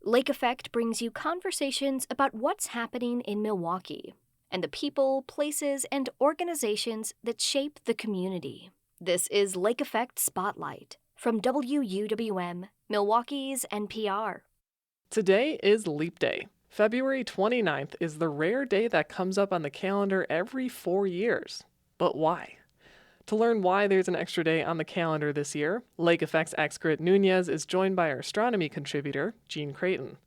Lake Effect brings you conversations about what's happening in Milwaukee and the people, places, and organizations that shape the community. This is Lake Effect Spotlight from WUWM, Milwaukee's NPR. Today is Leap Day. February 29th is the rare day that comes up on the calendar every 4 years. But why? To learn why there's an extra day on the calendar this year, Lake Effect's expert Nunez is joined by our astronomy contributor, Gene Creighton.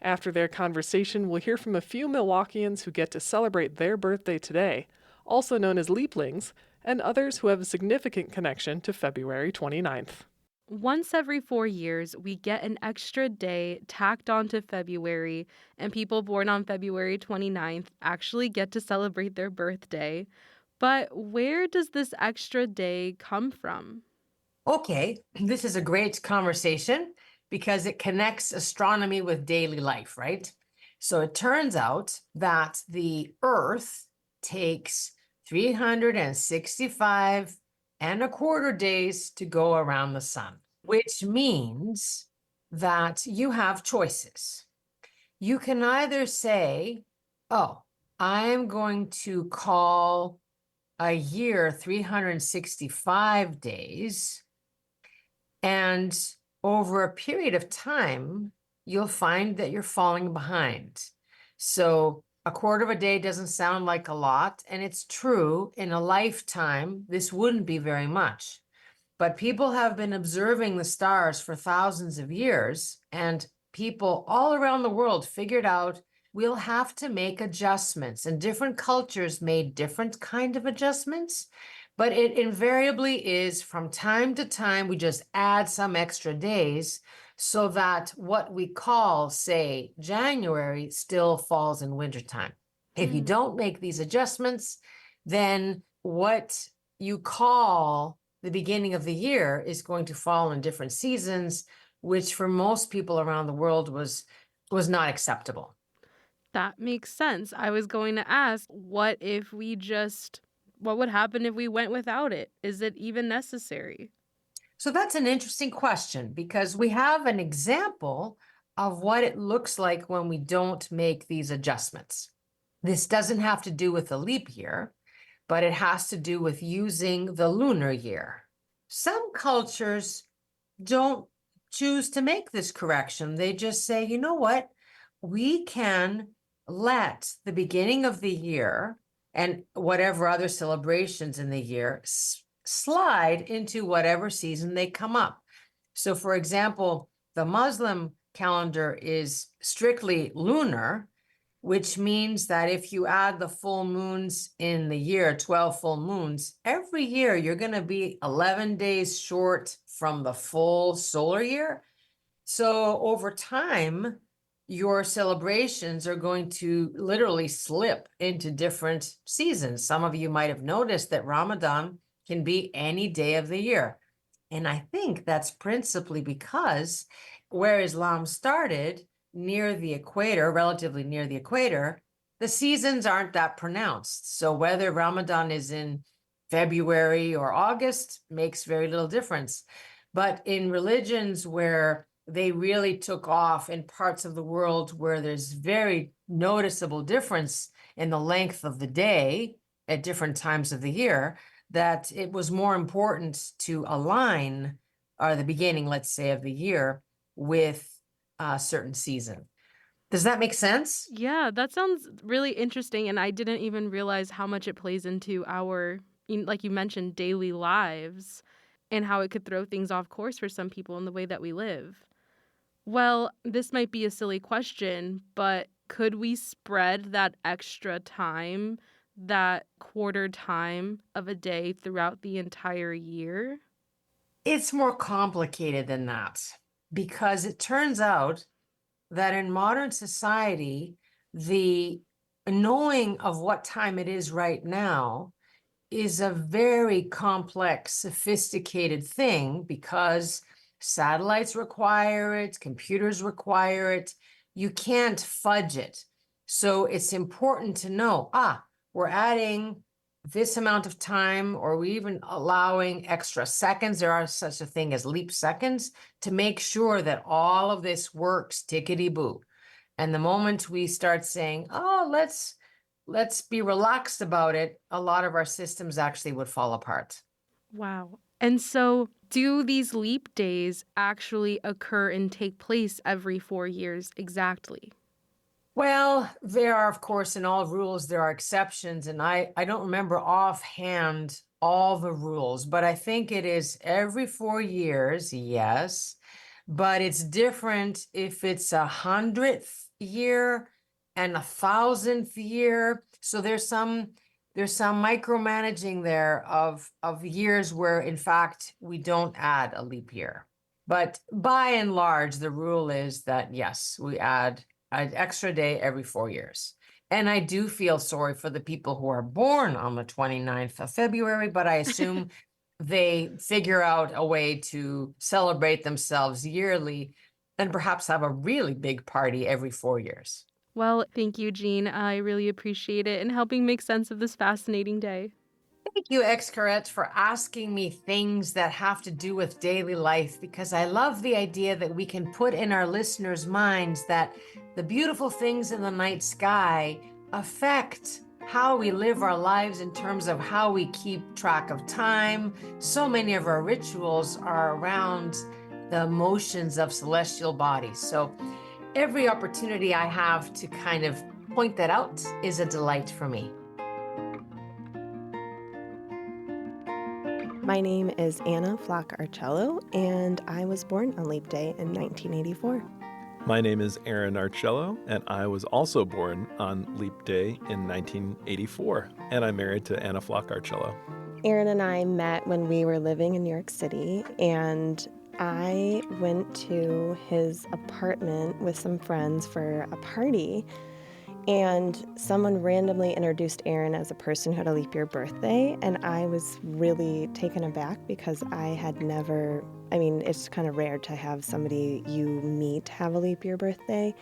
After their conversation, we'll hear from a few Milwaukeeans who get to celebrate their birthday today, also known as leaplings, and others who have a significant connection to February 29th. Once every 4 years, we get an extra day tacked onto February, and people born on February 29th actually get to celebrate their birthday. But where does this extra day come from? Okay, this is a great conversation because it connects astronomy with daily life, right? So it turns out that the Earth takes 365 and a quarter days to go around the sun, which means that you have choices. You can either say, oh, I'm going to call a year 365 days, and over a period of time, you'll find that you're falling behind. So a quarter of a day doesn't sound like a lot, and it's true. In a lifetime, this wouldn't be very much. But people have been observing the stars for thousands of years, and people all around the world figured out we'll have to make adjustments, and different cultures made different kind of adjustments. But it invariably is from time to time, we just add some extra days so that what we call, say, January still falls in wintertime. If you don't make these adjustments, then what you call the beginning of the year is going to fall in different seasons, which for most people around the world was not acceptable. That makes sense. I was going to ask, what would happen if we went without it? Is it even necessary? So that's an interesting question because we have an example of what it looks like when we don't make these adjustments. This doesn't have to do with the leap year, but it has to do with using the lunar year. Some cultures don't choose to make this correction. They just say, you know what? We can let the beginning of the year and whatever other celebrations in the year slide into whatever season they come up. So, for example, the Muslim calendar is strictly lunar, which means that if you add the full moons in the year, 12 full moons, every year you're going to be 11 days short from the full solar year. So over time, your celebrations are going to literally slip into different seasons. Some of you might have noticed that Ramadan can be any day of the year. And I think that's principally because where Islam started, near the equator, relatively near the equator, the seasons aren't that pronounced. So whether Ramadan is in February or August makes very little difference. But in religions where they really took off in parts of the world where there's very noticeable difference in the length of the day at different times of the year, that it was more important to align the beginning, let's say, of the year with a certain season. Does that make sense? Yeah, that sounds really interesting, and I didn't even realize how much it plays into our, like you mentioned, daily lives and how it could throw things off course for some people in the way that we live. Well, this might be a silly question, but could we spread that extra time, that quarter time of a day throughout the entire year? It's more complicated than that because it turns out that in modern society, the knowing of what time it is right now is a very complex, sophisticated thing because satellites require it, computers require it. You can't fudge it. So it's important to know, we're adding this amount of time, or we even allowing extra seconds. There are such a thing as leap seconds to make sure that all of this works tickety-boo. And the moment we start saying, oh, let's be relaxed about it, a lot of our systems actually would fall apart. Wow. And so, do these leap days actually occur and take place every 4 years exactly? Well, there are, of course, in all rules, there are exceptions. And I don't remember offhand all the rules, but I think it is every 4 years, yes. But it's different if it's 100th year and 1,000th year. So there's some micromanaging there of years where, in fact, we don't add a leap year. But by and large, the rule is that, yes, we add an extra day every 4 years. And I do feel sorry for the people who are born on the 29th of February, but I assume they figure out a way to celebrate themselves yearly and perhaps have a really big party every 4 years. Well, thank you, Jean. I really appreciate it and helping make sense of this fascinating day. Thank you, Excaret, for asking me things that have to do with daily life, because I love the idea that we can put in our listeners' minds that the beautiful things in the night sky affect how we live our lives in terms of how we keep track of time. So many of our rituals are around the motions of celestial bodies. So every opportunity I have to kind of point that out is a delight for me. My name is Anna Flock Arcello, and I was born on Leap Day in 1984. My name is Aaron Arcello, and I was also born on Leap Day in 1984, and I'm married to Anna Flock Arcello. Aaron and I met when we were living in New York City, and I went to his apartment with some friends for a party, and someone randomly introduced Aaron as a person who had a leap year birthday, and I was really taken aback because I had never, it's kind of rare to have somebody you meet have a leap year birthday,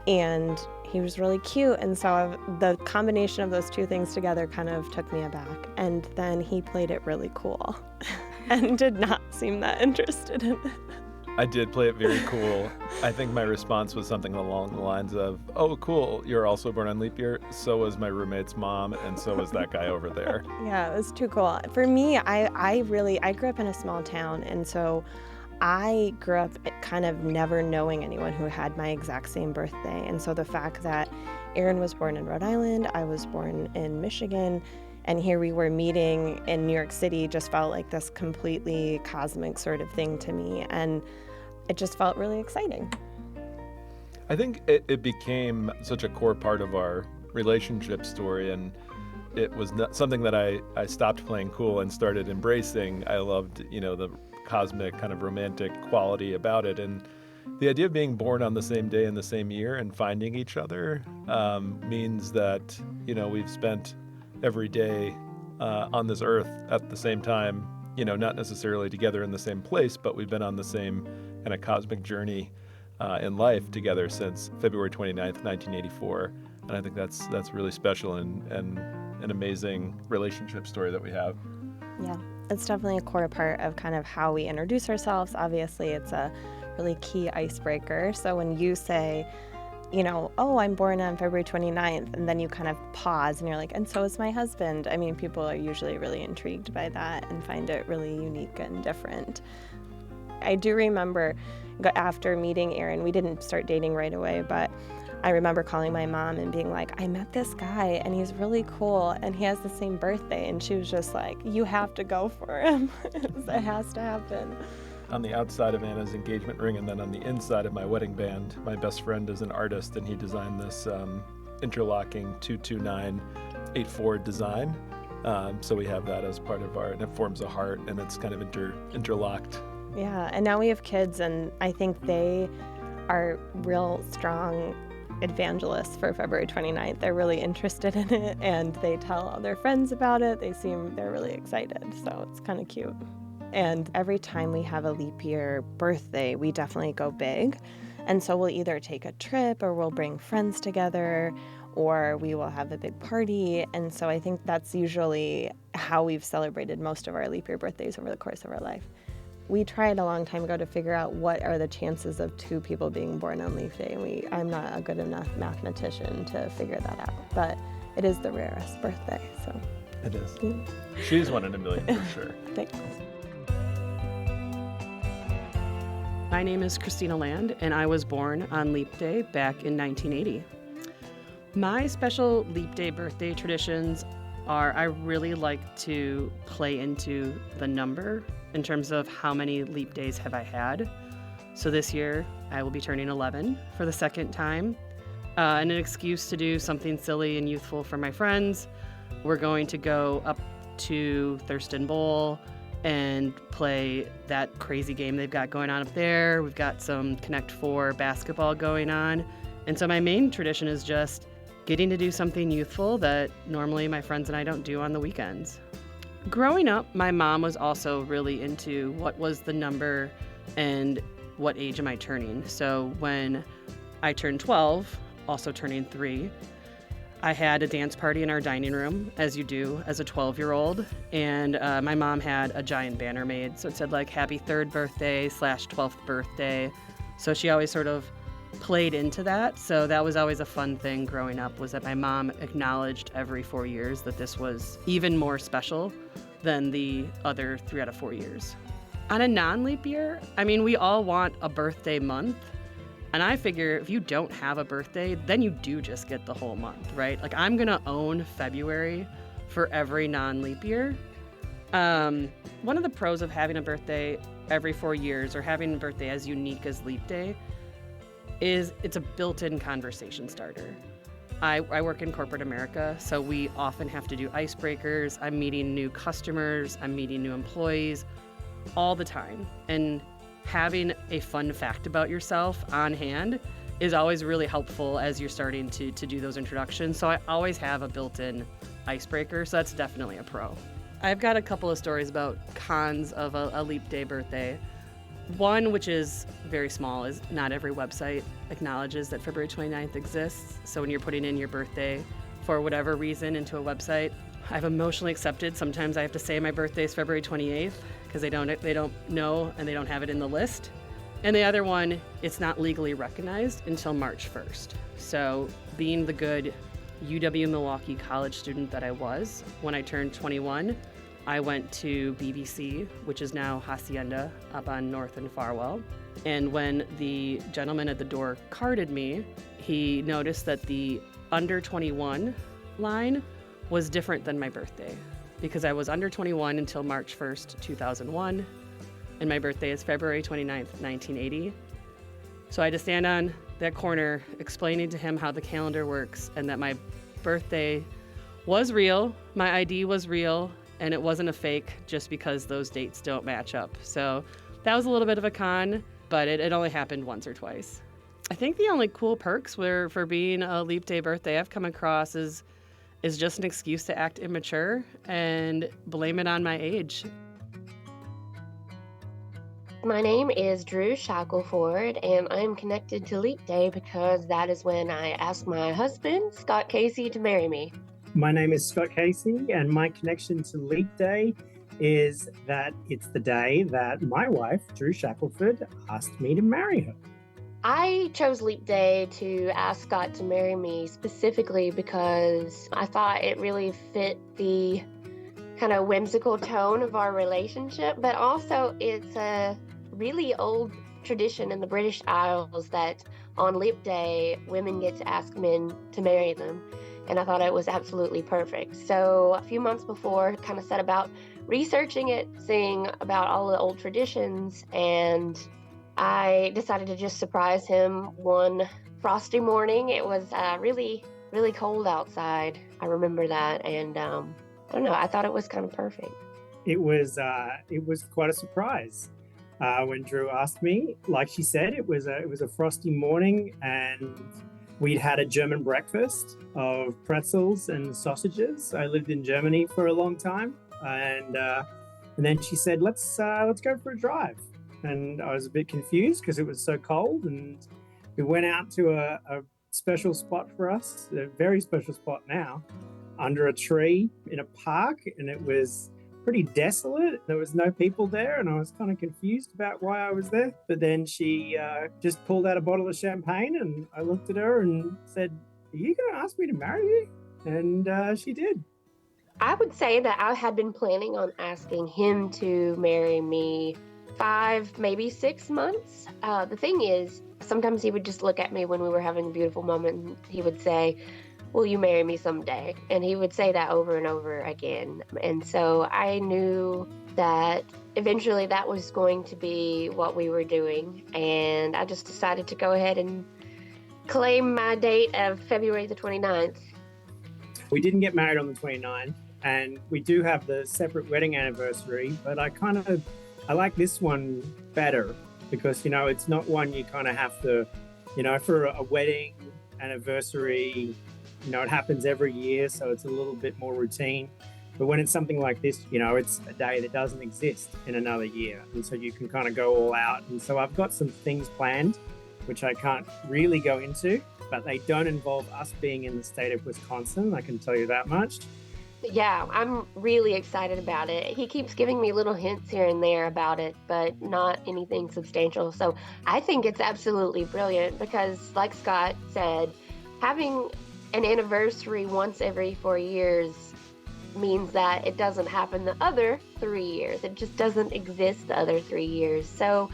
and he was really cute, and so the combination of those two things together kind of took me aback, and then he played it really cool and did not seem that interested in it. I did play it very cool. I think my response was something along the lines of, oh, cool, you're also born on leap year. So was my roommate's mom, and so was that guy over there. Yeah, it was too cool. For me, I grew up in a small town, and so I grew up kind of never knowing anyone who had my exact same birthday. And so the fact that Aaron was born in Rhode Island, I was born in Michigan, and here we were meeting in New York City just felt like this completely cosmic sort of thing to me. And it just felt really exciting. I think it became such a core part of our relationship story, and it was not something that I stopped playing cool and started embracing. I loved, the cosmic kind of romantic quality about it. And the idea of being born on the same day in the same year and finding each other means that, we've spent every day on this earth at the same time, not necessarily together in the same place, but we've been on the same kind of cosmic journey in life together since February 29th, 1984. And I think that's really special and an amazing relationship story that we have. Yeah, it's definitely a core part of kind of how we introduce ourselves. Obviously, it's a really key icebreaker. So when you say, oh, I'm born on February 29th, and then you kind of pause and you're like, and so is my husband. People are usually really intrigued by that and find it really unique and different. I do remember after meeting Aaron, we didn't start dating right away, but I remember calling my mom and being like, I met this guy and he's really cool and he has the same birthday. And she was just like, you have to go for him. It has to happen. On the outside of Anna's engagement ring and then on the inside of my wedding band, my best friend is an artist and he designed this interlocking 22984 design. So we have that as part of and it forms a heart and it's kind of interlocked. Yeah, and now we have kids, and I think they are real strong evangelists for February 29th. They're really interested in it, and they tell all their friends about it. They're really excited, so it's kind of cute. And every time we have a leap year birthday, we definitely go big. And so we'll either take a trip or we'll bring friends together, or we will have a big party. And so I think that's usually how we've celebrated most of our leap year birthdays over the course of our life. We tried a long time ago to figure out what are the chances of 2 people being born on leap day. I'm not a good enough mathematician to figure that out, but it is the rarest birthday, so. It is. She's 1 in a million for sure. Thanks. My name is Christina Land, and I was born on Leap Day back in 1980. My special Leap Day birthday traditions are I really like to play into the number in terms of how many leap days have I had. So this year, I will be turning 11 for the second time. And an excuse to do something silly and youthful for my friends. We're going to go up to Thurston Bowl and play that crazy game they've got going on up there. We've got some Connect 4 basketball going on. And so my main tradition is just getting to do something youthful that normally my friends and I don't do on the weekends. Growing up, my mom was also really into what was the number and what age am I turning. So when I turned 12, also turning 3, I had a dance party in our dining room, as you do as a 12-year-old, and my mom had a giant banner made. So it said like happy 3rd birthday / 12th birthday. So she always sort of played into that. So that was always a fun thing growing up, was that my mom acknowledged every 4 years that this was even more special than the other 3 out of 4 years. On a non-leap year, I mean, we all want a birthday month. And I figure if you don't have a birthday, then you do just get the whole month, right? Like I'm gonna own February for every non-leap year. One of the pros of having a birthday every 4 years or having a birthday as unique as leap day is it's a built-in conversation starter. I work in corporate America, so we often have to do icebreakers. I'm meeting new customers, I'm meeting new employees all the time. And having a fun fact about yourself on hand is always really helpful as you're starting to do those introductions. So I always have a built-in icebreaker, so that's definitely a pro. I've got a couple of stories about cons of a leap day birthday. One, which is very small, is not every website acknowledges that February 29th exists. So when you're putting in your birthday for whatever reason into a website, I've emotionally accepted. Sometimes I have to say my birthday is February 28th because they don't know and they don't have it in the list. And the other one, it's not legally recognized until March 1st. So being the good UW Milwaukee college student that I was, when I turned 21, I went to BBC, which is now Hacienda, up on North and Farwell. And when the gentleman at the door carded me, he noticed that the under 21 line was different than my birthday because I was under 21 until March 1st, 2001, and my birthday is February 29th, 1980. So I had to stand on that corner explaining to him how the calendar works and that my birthday was real, my ID was real, and it wasn't a fake just because those dates don't match up. So that was a little bit of a con, but it only happened once or twice. I think the only cool perks for being a leap day birthday I've come across is just an excuse to act immature and blame it on my age. My name is Drew Shackelford, and I'm connected to Leap Day because that is when I asked my husband, Scott Casey, to marry me. My name is Scott Casey, and my connection to Leap Day is that it's the day that my wife, Drew Shackelford, asked me to marry her. I chose Leap Day to ask Scott to marry me specifically because I thought it really fit the kind of whimsical tone of our relationship, but also it's a really old tradition in the British Isles that on Leap Day, women get to ask men to marry them. And I thought it was absolutely perfect. So a few months before, kind of set about researching it, seeing about all the old traditions, and I decided to just surprise him one frosty morning. It was really, really cold outside. I remember that, and I don't know. I thought it was kind of perfect. It was quite a surprise when Drew asked me. Like she said, it was a frosty morning, and we'd had a German breakfast of pretzels and sausages. I lived in Germany for a long time, and then she said, "Let's go for a drive." And I was a bit confused because it was so cold, and we went out to special spot for us, a very special spot now, under a tree in a park, and it was pretty desolate. There was no people there, and I was kind of confused about why I was there. But then she just pulled out a bottle of champagne, and I looked at her and said, "Are you going to ask me to marry you?" And she did. I would say that I had been planning on asking him to marry me 5, maybe 6 months. The thing is, sometimes he would just look at me when we were having a beautiful moment, and he would say, "Will you marry me someday?" And he would say that over and over again. And so I knew that eventually that was going to be what we were doing. And I just decided to go ahead and claim my date of February the 29th. We didn't get married on the 29th, and we do have the separate wedding anniversary, but I like this one better because, it's not one you kind of have to, for a wedding anniversary, it happens every year, so it's a little bit more routine. But when it's something like this, it's a day that doesn't exist in another year. And so you can kind of go all out. And so I've got some things planned, which I can't really go into, but they don't involve us being in the state of Wisconsin. I can tell you that much. Yeah, I'm really excited about it. He keeps giving me little hints here and there about it, but not anything substantial. So I think it's absolutely brilliant because, like Scott said, having an anniversary once every 4 years means that it doesn't happen the other 3 years. It just doesn't exist the other 3 years. So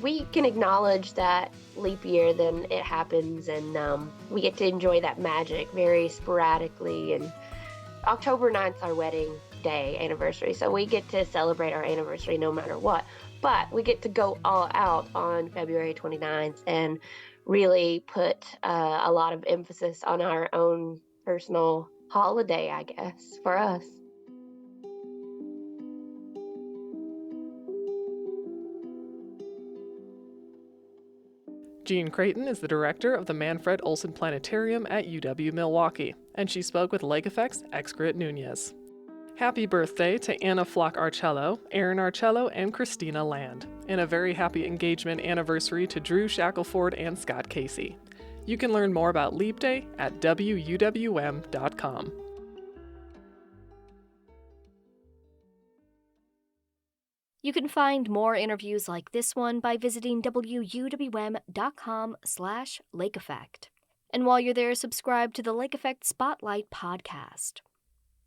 we can acknowledge that leap year, then it happens, and we get to enjoy that magic very sporadically. And October 9th, our wedding day anniversary. So we get to celebrate our anniversary no matter what. But we get to go all out on February 29th and really put a lot of emphasis on our own personal holiday, I guess, for us. Jean Creighton is the director of the Manfred Olson Planetarium at UW Milwaukee, and she spoke with Lake Effect's Excret Nunez. Happy birthday to Anna Flock Arcello, Aaron Arcello, and Christina Land, and a very happy engagement anniversary to Drew Shackelford and Scott Casey. You can learn more about Leap Day at wuwm.com. You can find more interviews like this one by visiting wuwm.com/Lake Effect. And while you're there, subscribe to the Lake Effect Spotlight podcast.